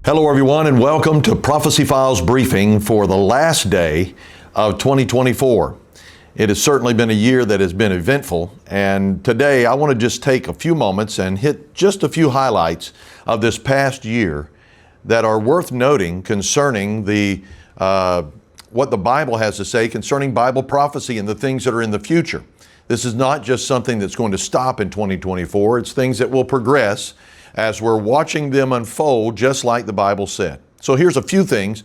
Hello, everyone, and welcome to Prophecy Files briefing for the last day of 2024. It has certainly been a year that has been eventful, and today I want to just take a few moments and hit just a few highlights of this past year that are worth noting concerning what the Bible has to say concerning Bible prophecy and the things that are in the future. This is not just something that's going to stop in 2024. It's things that will progress as we're watching them unfold, just like the Bible said. So here's a few things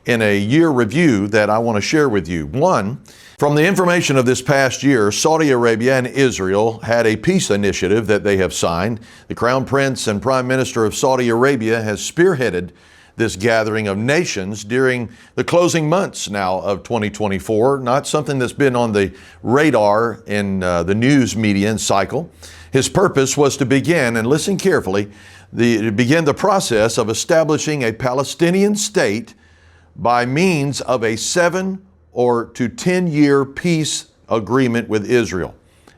in a year review that I want to share with you. One, from the information of this past year, Saudi Arabia and Israel had a peace initiative that they have signed. The Crown Prince and Prime Minister of Saudi Arabia has spearheaded this gathering of nations during the closing months now of 2024, not something that's been on the radar in the news media and cycle. His purpose was to begin, and listen carefully, begin the process of establishing a Palestinian state by means of a 7 to 10 year peace agreement with Israel.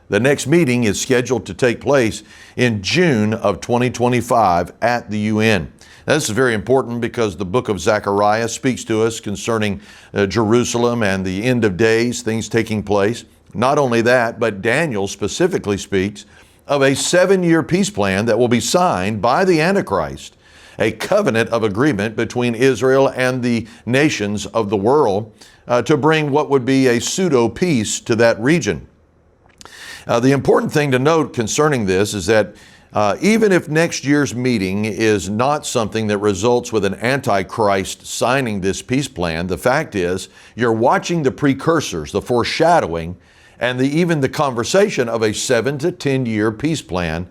The next meeting is scheduled to take place in June of 2025 at the UN. Now, this is very important because the book of Zechariah speaks to us concerning Jerusalem and the end of days, things taking place. Not only that, but Daniel specifically speaks of a 7-year peace plan that will be signed by the Antichrist, a covenant of agreement between Israel and the nations of the world to bring what would be a pseudo-peace to that region. The important thing to note concerning this is that even if next year's meeting is not something that results with an Antichrist signing this peace plan, the fact is you're watching the precursors, the foreshadowing, and even the conversation of a 7 to 10 year peace plan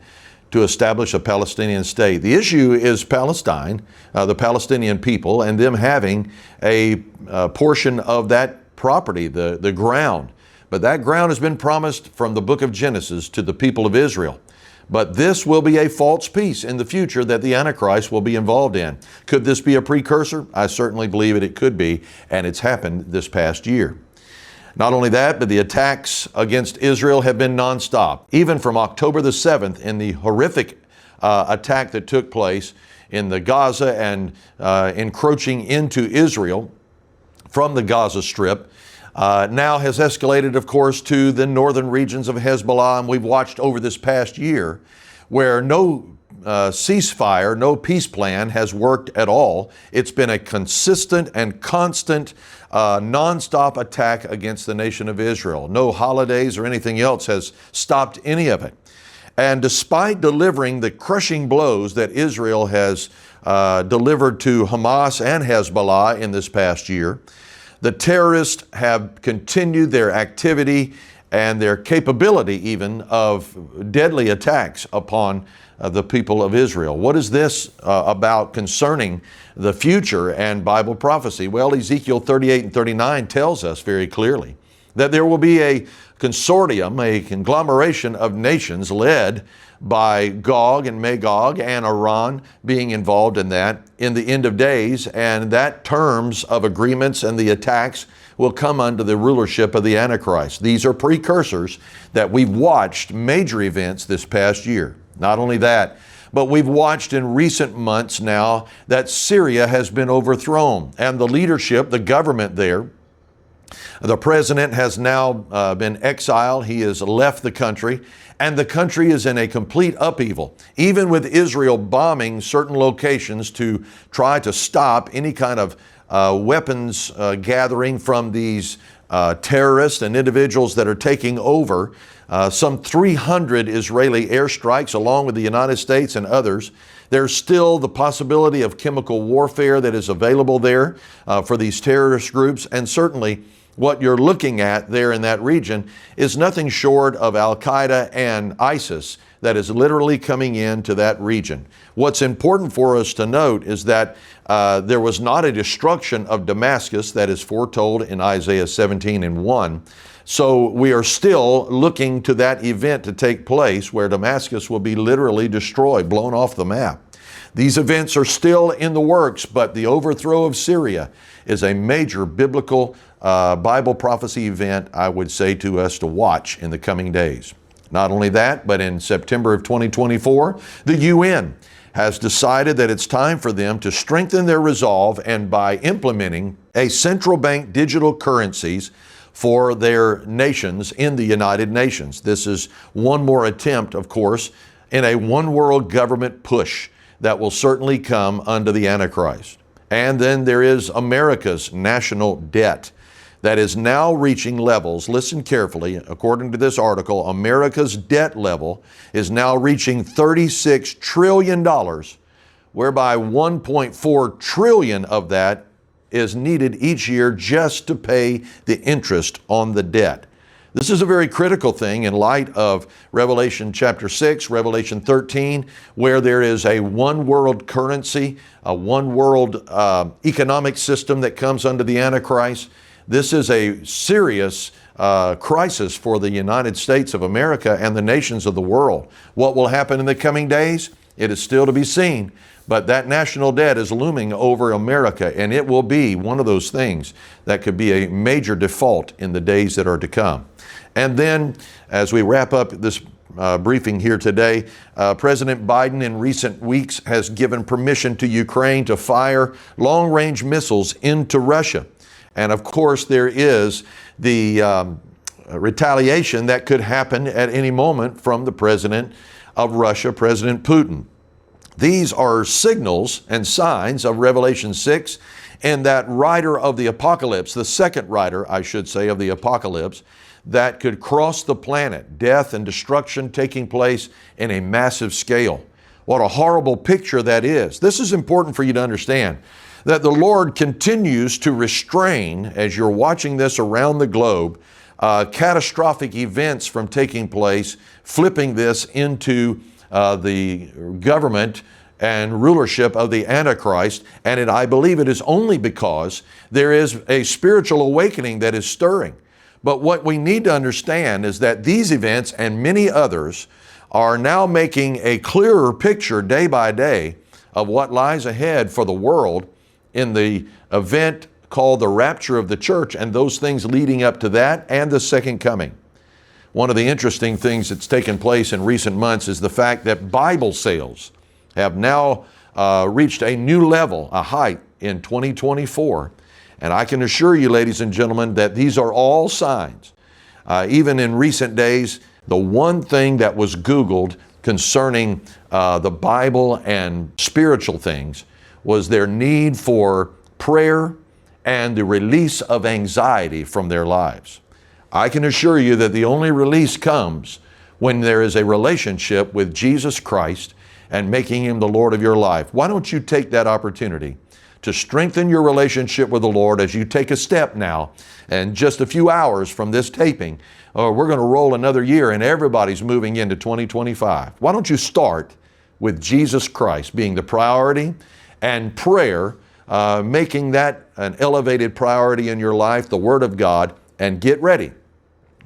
to establish a Palestinian state. The issue is Palestine, the Palestinian people, and them having a portion of that property, the ground. But that ground has been promised from the book of Genesis to the people of Israel. But this will be a false peace in the future that the Antichrist will be involved in. Could this be a precursor? I certainly believe it could be, and it's happened this past year. Not only that, but the attacks against Israel have been nonstop. Even from October the 7th, in the horrific attack that took place in the Gaza and encroaching into Israel from the Gaza Strip, now has escalated, of course, to the northern regions of Hezbollah. And we've watched over this past year where no ceasefire, no peace plan has worked at all. It's been a consistent and constant nonstop attack against the nation of Israel. No holidays or anything else has stopped any of it. And despite delivering the crushing blows that Israel has delivered to Hamas and Hezbollah in this past year, the terrorists have continued their activity and their capability even of deadly attacks upon the people of Israel. What is this about concerning the future and Bible prophecy? Well, Ezekiel 38 and 39 tells us very clearly that there will be a consortium, a conglomeration of nations led by Gog and Magog and Iran being involved in that in the end of days, and that terms of agreements and the attacks will come under the rulership of the Antichrist. These are precursors that we've watched major events this past year. Not only that, but we've watched in recent months now that Syria has been overthrown, and the leadership, the government there, the president has now been exiled. He has left the country, and the country is in a complete upheaval, even with Israel bombing certain locations to try to stop any kind of weapons gathering from these terrorists and individuals that are taking over. Some 300 Israeli airstrikes along with the United States and others. There's still the possibility of chemical warfare that is available there for these terrorist groups, and certainly what you're looking at there in that region is nothing short of Al-Qaeda and ISIS that is literally coming into that region. What's important for us to note is that there was not a destruction of Damascus that is foretold in Isaiah 17 and 1. So we are still looking to that event to take place where Damascus will be literally destroyed, blown off the map. These events are still in the works, but the overthrow of Syria is a major biblical Bible prophecy event, I would say to us to watch in the coming days. Not only that, but in September of 2024, the UN has decided that it's time for them to strengthen their resolve and by implementing a central bank digital currencies for their nations in the United Nations. This is one more attempt, of course, in a one world government push that will certainly come under the Antichrist. And then there is America's national debt that is now reaching levels, listen carefully, according to this article, America's debt level is now reaching $36 trillion, whereby 1.4 trillion of that is needed each year just to pay the interest on the debt. This is a very critical thing in light of Revelation chapter 6, Revelation 13, where there is a one world currency, a one world economic system that comes under the Antichrist. This is a serious crisis for the United States of America and the nations of the world. What will happen in the coming days? It is still to be seen. But that national debt is looming over America, and it will be one of those things that could be a major default in the days that are to come. And then, as we wrap up this briefing here today, President Biden in recent weeks has given permission to Ukraine to fire long-range missiles into Russia. And of course, there is the retaliation that could happen at any moment from the president of Russia, President Putin. These are signals and signs of Revelation 6 and that rider of the apocalypse, the second rider, I should say, of the apocalypse, that could cross the planet, death and destruction taking place in a massive scale. What a horrible picture that is. This is important for you to understand, that the Lord continues to restrain, as you're watching this around the globe, catastrophic events from taking place, flipping this into the government and rulership of the Antichrist. And I believe it is only because there is a spiritual awakening that is stirring. But what we need to understand is that these events and many others are now making a clearer picture day by day of what lies ahead for the world in the event called the rapture of the church and those things leading up to that and the second coming. One of the interesting things that's taken place in recent months is the fact that Bible sales have now reached a new level, a height in 2024. And I can assure you, ladies and gentlemen, that these are all signs. Even in recent days, the one thing that was Googled concerning the Bible and spiritual things was their need for prayer and the release of anxiety from their lives. I can assure you that the only release comes when there is a relationship with Jesus Christ and making Him the Lord of your life. Why don't you take that opportunity to strengthen your relationship with the Lord as you take a step now, and just a few hours from this taping, we're going to roll another year and everybody's moving into 2025. Why don't you start with Jesus Christ being the priority and prayer, making that an elevated priority in your life, the Word of God, and get ready,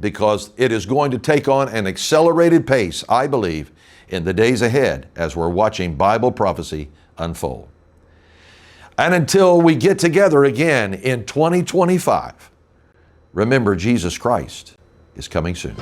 because it is going to take on an accelerated pace, I believe, in the days ahead as we're watching Bible prophecy unfold. And until we get together again in 2025, remember Jesus Christ is coming soon.